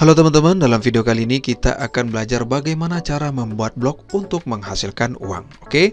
Halo teman-teman, dalam video kali ini kita akan belajar bagaimana cara membuat blog untuk menghasilkan uang. Oke?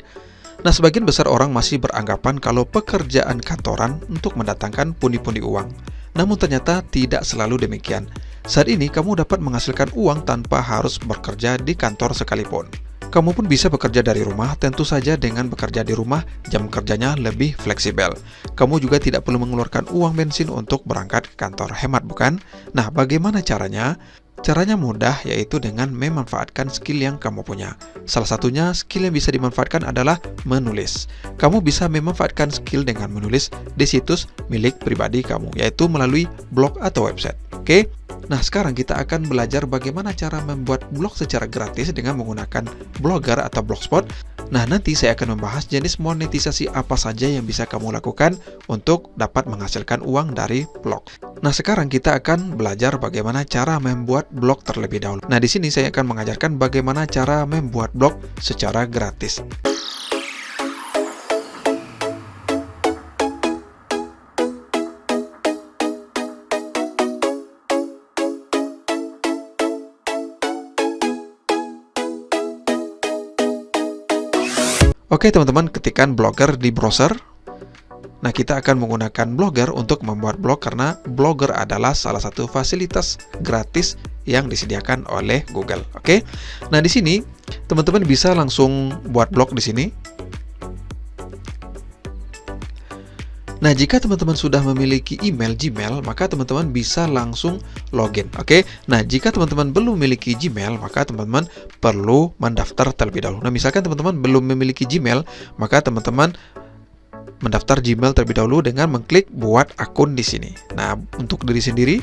Nah, sebagian besar orang masih beranggapan kalau pekerjaan kantoran untuk mendatangkan pundi-pundi uang. Namun ternyata tidak selalu demikian. Saat ini kamu dapat menghasilkan uang tanpa harus bekerja di kantor sekalipun. Kamu pun bisa bekerja dari rumah, tentu saja dengan bekerja di rumah, jam kerjanya lebih fleksibel. Kamu juga tidak perlu mengeluarkan uang bensin untuk berangkat ke kantor, hemat bukan? Nah, bagaimana caranya? Caranya mudah, yaitu dengan memanfaatkan skill yang kamu punya. Salah satunya, skill yang bisa dimanfaatkan adalah menulis. Kamu bisa memanfaatkan skill dengan menulis di situs milik pribadi kamu, yaitu melalui blog atau website. Oke? Nah, sekarang kita akan belajar bagaimana cara membuat blog secara gratis dengan menggunakan Blogger atau Blogspot. Nah, nanti saya akan membahas jenis monetisasi apa saja yang bisa kamu lakukan untuk dapat menghasilkan uang dari blog. Nah, sekarang kita akan belajar bagaimana cara membuat blog terlebih dahulu. Nah, di sini saya akan mengajarkan bagaimana cara membuat blog secara gratis. Oke teman-teman, ketikkan Blogger di browser. Nah, kita akan menggunakan Blogger untuk membuat blog karena Blogger adalah salah satu fasilitas gratis yang disediakan oleh Google. Oke. Nah, di sini teman-teman bisa langsung buat blog di sini. Nah, jika teman-teman sudah memiliki email Gmail, maka teman-teman bisa langsung login. Oke. Nah, jika teman-teman belum memiliki Gmail, maka teman-teman perlu mendaftar terlebih dahulu. Nah, misalkan teman-teman belum memiliki Gmail, maka teman-teman mendaftar Gmail terlebih dahulu dengan mengklik buat akun di sini. Nah, untuk diri sendiri.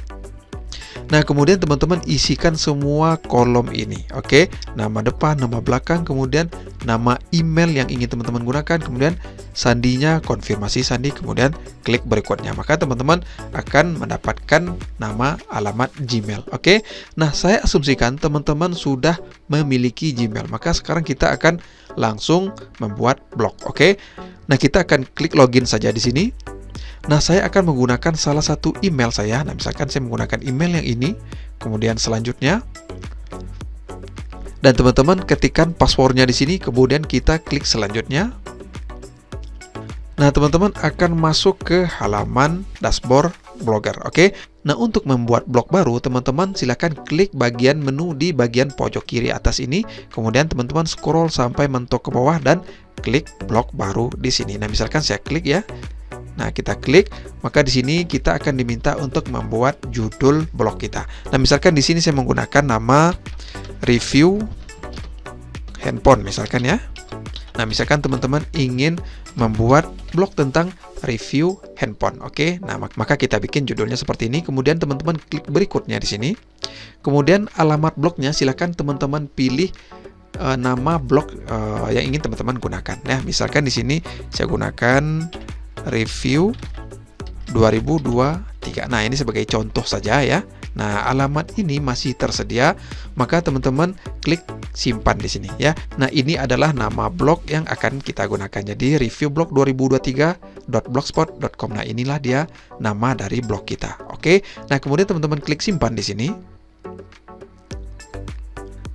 Nah, kemudian teman-teman isikan semua kolom ini. Oke. Nama depan, nama belakang, kemudian nama email yang ingin teman-teman gunakan, kemudian sandinya, konfirmasi sandi, kemudian klik berikutnya. Maka teman-teman akan mendapatkan nama alamat Gmail. Oke. Nah, saya asumsikan teman-teman sudah memiliki Gmail. Maka sekarang kita akan langsung membuat blog. Oke. Nah, kita akan klik login saja di sini. Nah, saya akan menggunakan salah satu email saya. Nah, misalkan saya menggunakan email yang ini. Kemudian selanjutnya, dan teman-teman ketikkan passwordnya di sini. Kemudian kita klik selanjutnya. Nah, teman-teman akan masuk ke halaman dashboard Blogger. Oke. Nah, untuk membuat blog baru, teman-teman silakan klik bagian menu di bagian pojok kiri atas ini. Kemudian teman-teman scroll sampai mentok ke bawah dan klik blog baru di sini. Nah, misalkan saya klik ya. Nah, kita klik, maka di sini kita akan diminta untuk membuat judul blog kita. Nah, misalkan di sini saya menggunakan nama review handphone misalkan ya. Nah, misalkan teman-teman ingin membuat blog tentang review handphone. Oke. Nah, maka kita bikin judulnya seperti ini. Kemudian teman-teman klik berikutnya di sini. Kemudian alamat blognya silakan teman-teman pilih nama blog yang ingin teman-teman gunakan. Nah, misalkan di sini saya gunakan review 2023. Nah, ini sebagai contoh saja ya. Nah, alamat ini masih tersedia, maka teman-teman klik simpan di sini ya. Nah, ini adalah nama blog yang akan kita gunakan. Jadi reviewblog2023.blogspot.com. Nah, inilah dia nama dari blog kita. Oke. Nah, kemudian teman-teman klik simpan di sini.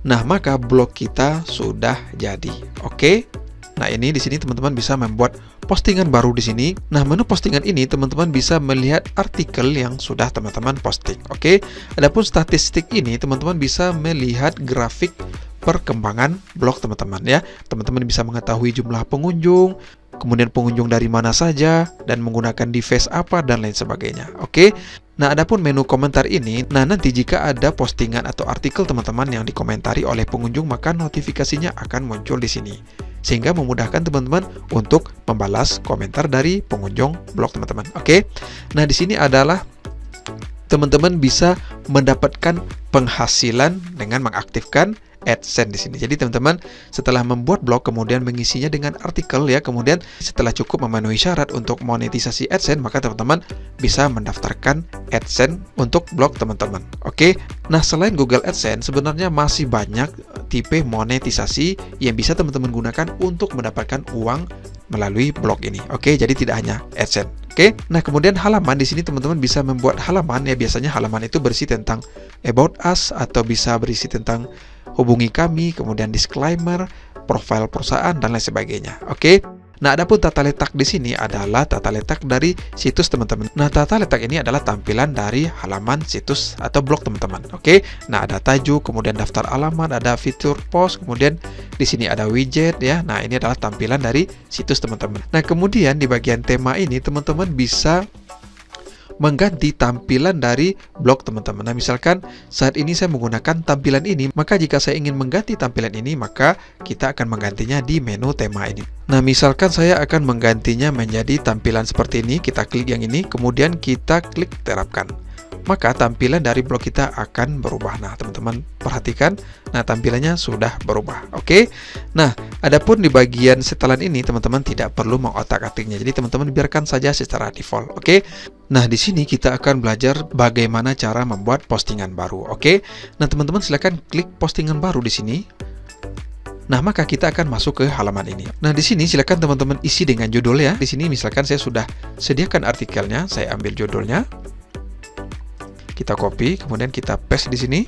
Nah, maka blog kita sudah jadi. Oke. Nah, ini di sini teman-teman bisa membuat postingan baru di sini. Nah, menu postingan ini teman-teman bisa melihat artikel yang sudah teman-teman posting. Oke. Adapun statistik ini teman-teman bisa melihat grafik perkembangan blog teman-teman ya. Teman-teman bisa mengetahui jumlah pengunjung, kemudian pengunjung dari mana saja, dan menggunakan device apa, dan lain sebagainya. Oke. Nah, adapun menu komentar ini, nah nanti jika ada postingan atau artikel teman-teman yang dikomentari oleh pengunjung, maka notifikasinya akan muncul di sini. Sehingga memudahkan teman-teman untuk membalas komentar dari pengunjung blog teman-teman. Oke. Nah, di sini adalah teman-teman bisa mendapatkan penghasilan dengan mengaktifkan AdSense di sini. Jadi teman-teman setelah membuat blog kemudian mengisinya dengan artikel ya, kemudian setelah cukup memenuhi syarat untuk monetisasi AdSense, maka teman-teman bisa mendaftarkan AdSense untuk blog teman-teman. Oke. Nah, selain Google AdSense sebenarnya masih banyak tipe monetisasi yang bisa teman-teman gunakan untuk mendapatkan uang melalui blog ini. Oke, jadi tidak hanya AdSense. Oke, nah kemudian halaman di sini teman-teman bisa membuat halaman ya, biasanya halaman itu berisi tentang about us atau bisa berisi tentang hubungi kami, kemudian disclaimer, profil perusahaan dan lain sebagainya. Oke. Nah, adapun tata letak di sini adalah tata letak dari situs teman-teman. Nah, tata letak ini adalah tampilan dari halaman situs atau blog teman-teman. Oke. Nah, ada tajuk, kemudian daftar alamat, ada fitur post, kemudian di sini ada widget ya. Nah, ini adalah tampilan dari situs teman-teman. Nah, kemudian di bagian tema ini teman-teman bisa mengganti tampilan dari blog teman-teman. Nah, misalkan saat ini saya menggunakan tampilan ini, maka jika saya ingin mengganti tampilan ini, maka kita akan menggantinya di menu tema ini. Nah, misalkan saya akan menggantinya menjadi tampilan seperti ini, kita klik yang ini, kemudian kita klik terapkan. Maka tampilan dari blog kita akan berubah. Nah, teman-teman perhatikan, nah tampilannya sudah berubah. Oke. Nah, adapun di bagian setelan ini teman-teman tidak perlu mengotak-atiknya. Jadi teman-teman biarkan saja secara default. Oke. Nah, di sini kita akan belajar bagaimana cara membuat postingan baru. Oke. Nah, teman-teman silakan klik postingan baru di sini. Nah, maka kita akan masuk ke halaman ini. Nah, di sini silakan teman-teman isi dengan judul ya. Di sini misalkan saya sudah sediakan artikelnya, saya ambil judulnya. Kita copy, kemudian kita paste di sini.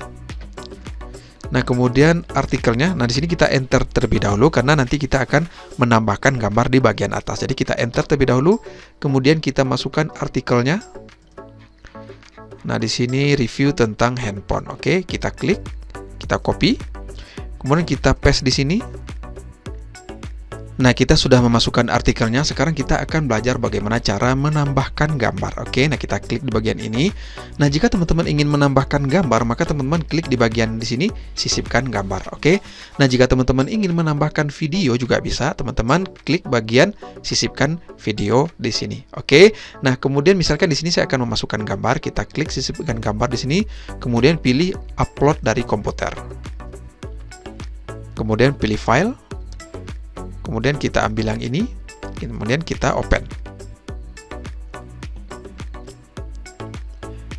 Nah, kemudian artikelnya, nah di sini kita enter terlebih dahulu karena nanti kita akan menambahkan gambar di bagian atas. Jadi kita enter terlebih dahulu, kemudian kita masukkan artikelnya. Nah, di sini review tentang handphone. Oke, kita klik, kita copy, kemudian kita paste di sini. Nah, kita sudah memasukkan artikelnya. Sekarang kita akan belajar bagaimana cara menambahkan gambar. Oke, nah kita klik di bagian ini. Nah, jika teman-teman ingin menambahkan gambar, maka teman-teman klik di bagian di sini, sisipkan gambar. Oke. Nah, jika teman-teman ingin menambahkan video juga bisa, teman-teman klik bagian sisipkan video di sini. Oke. Nah, kemudian misalkan di sini saya akan memasukkan gambar, kita klik sisipkan gambar di sini, kemudian pilih upload dari komputer. Kemudian pilih file. Kemudian kita ambil yang ini, kemudian kita open.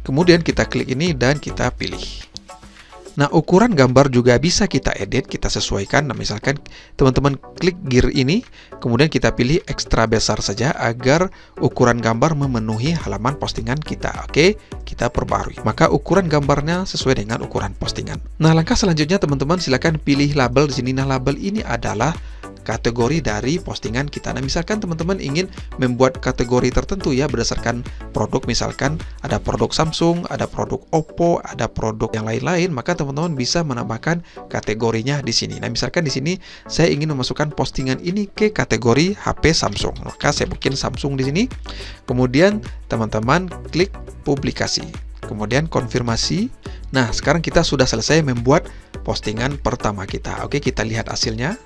Kemudian kita klik ini dan kita pilih. Nah, ukuran gambar juga bisa kita edit, kita sesuaikan. Nah, misalkan teman-teman klik gear ini, kemudian kita pilih ekstra besar saja agar ukuran gambar memenuhi halaman postingan kita. Oke, kita perbarui. Maka ukuran gambarnya sesuai dengan ukuran postingan. Nah, langkah selanjutnya teman-teman silakan pilih label di sini. Nah, label ini adalah kategori dari postingan kita. Nah, misalkan teman-teman ingin membuat kategori tertentu ya berdasarkan produk, misalkan ada produk Samsung, ada produk Oppo, ada produk yang lain-lain, maka teman-teman bisa menambahkan kategorinya di sini. Nah, misalkan di sini saya ingin memasukkan postingan ini ke kategori HP Samsung, maka saya bikin Samsung di sini. Kemudian teman-teman klik publikasi, kemudian konfirmasi. Nah, sekarang kita sudah selesai membuat postingan pertama kita. Oke, kita lihat hasilnya.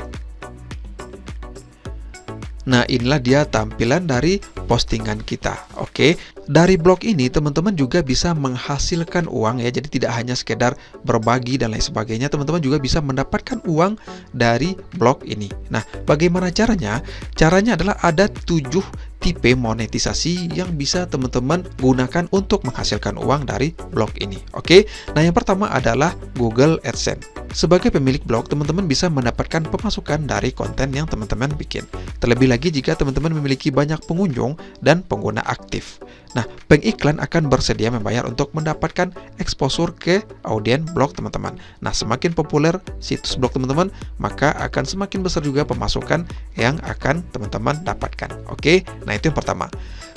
Nah, inilah dia tampilan dari postingan kita. Oke, dari blog ini teman-teman juga bisa menghasilkan uang ya. Jadi tidak hanya sekedar berbagi dan lain sebagainya, teman-teman juga bisa mendapatkan uang dari blog ini. Nah, bagaimana caranya? Caranya adalah ada 7 tipe monetisasi yang bisa teman-teman gunakan untuk menghasilkan uang dari blog ini. Oke, nah yang pertama adalah Google AdSense. Sebagai pemilik blog, teman-teman bisa mendapatkan pemasukan dari konten yang teman-teman bikin. Terlebih lagi jika teman-teman memiliki banyak pengunjung dan pengguna aktif. Nah, pengiklan akan bersedia membayar untuk mendapatkan exposure ke audiens blog teman-teman. Nah, semakin populer situs blog teman-teman, maka akan semakin besar juga pemasukan yang akan teman-teman dapatkan. Oke, nah itu yang pertama.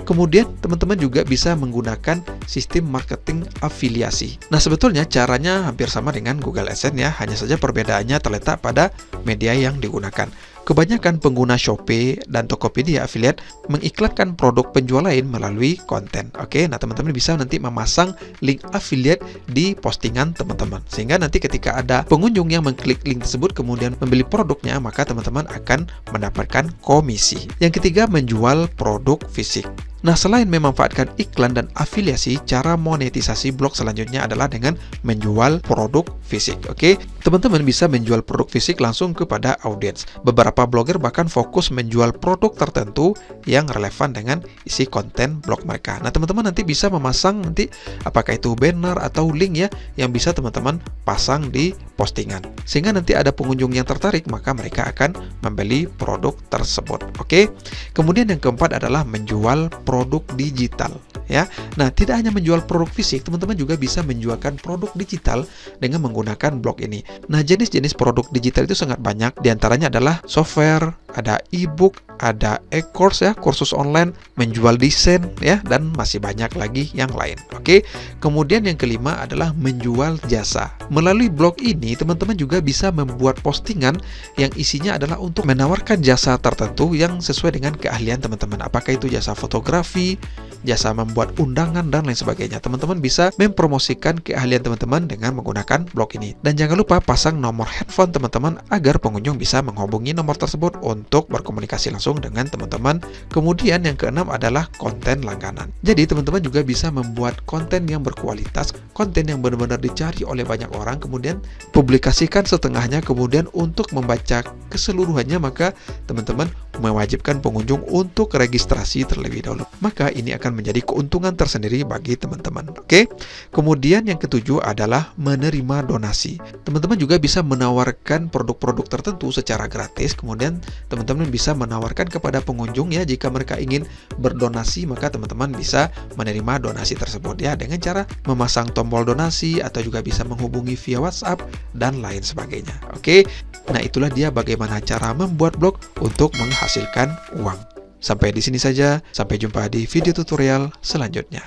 Kemudian teman-teman juga bisa menggunakan sistem marketing afiliasi. Nah, sebetulnya caranya hampir sama dengan Google AdSense ya, hanya saja perbedaannya terletak pada media yang digunakan. Kebanyakan pengguna Shopee dan Tokopedia affiliate mengiklankan produk penjual lain melalui konten. Oke, nah teman-teman bisa nanti memasang link affiliate di postingan teman-teman. Sehingga nanti ketika ada pengunjung yang mengklik link tersebut kemudian membeli produknya, maka teman-teman akan mendapatkan komisi. Yang ketiga, menjual produk fisik. Nah, selain memanfaatkan iklan dan afiliasi, cara monetisasi blog selanjutnya adalah dengan menjual produk fisik. Oke, teman-teman bisa menjual produk fisik langsung kepada audiens. Beberapa blogger bahkan fokus menjual produk tertentu yang relevan dengan isi konten blog mereka. Nah, teman-teman nanti bisa memasang nanti apakah itu banner atau link ya yang bisa teman-teman pasang di postingan. Sehingga nanti ada pengunjung yang tertarik, maka mereka akan membeli produk tersebut. Oke. Kemudian yang keempat adalah menjual produk digital, ya. Nah, tidak hanya menjual produk fisik, teman-teman juga bisa menjualkan produk digital dengan menggunakan blog ini. Nah, jenis-jenis produk digital itu sangat banyak. Di antaranya adalah software, ada e-book, ada e-course ya, kursus online, menjual desain ya, dan masih banyak lagi yang lain. Oke. Kemudian yang kelima adalah menjual jasa. Melalui blog ini, teman-teman juga bisa membuat postingan yang isinya adalah untuk menawarkan jasa tertentu yang sesuai dengan keahlian teman-teman. Apakah itu jasa fotografi, jasa membuat undangan, dan lain sebagainya. Teman-teman bisa mempromosikan keahlian teman-teman dengan menggunakan blog ini. Dan jangan lupa pasang nomor handphone teman-teman agar pengunjung bisa menghubungi nomor tersebut untuk berkomunikasi langsung dengan teman-teman. Kemudian yang keenam adalah konten langganan. Jadi teman-teman juga bisa membuat konten yang berkualitas, konten yang benar-benar dicari oleh banyak orang, kemudian publikasikan setengahnya, kemudian untuk membaca keseluruhannya maka teman-teman mewajibkan pengunjung untuk registrasi terlebih dahulu. Maka ini akan menjadi keuntungan tersendiri bagi teman-teman. Oke. Kemudian yang ketujuh adalah menerima donasi. Teman-teman juga bisa menawarkan produk-produk tertentu secara gratis. Kemudian teman-teman bisa menawarkan kepada pengunjung ya, jika mereka ingin berdonasi maka teman-teman bisa menerima donasi tersebut ya, dengan cara memasang tombol donasi atau juga bisa menghubungi via WhatsApp dan lain sebagainya. Oke. Nah, itulah dia bagaimana cara membuat blog untuk menghasilkan uang. Sampai di sini saja, sampai jumpa di video tutorial selanjutnya.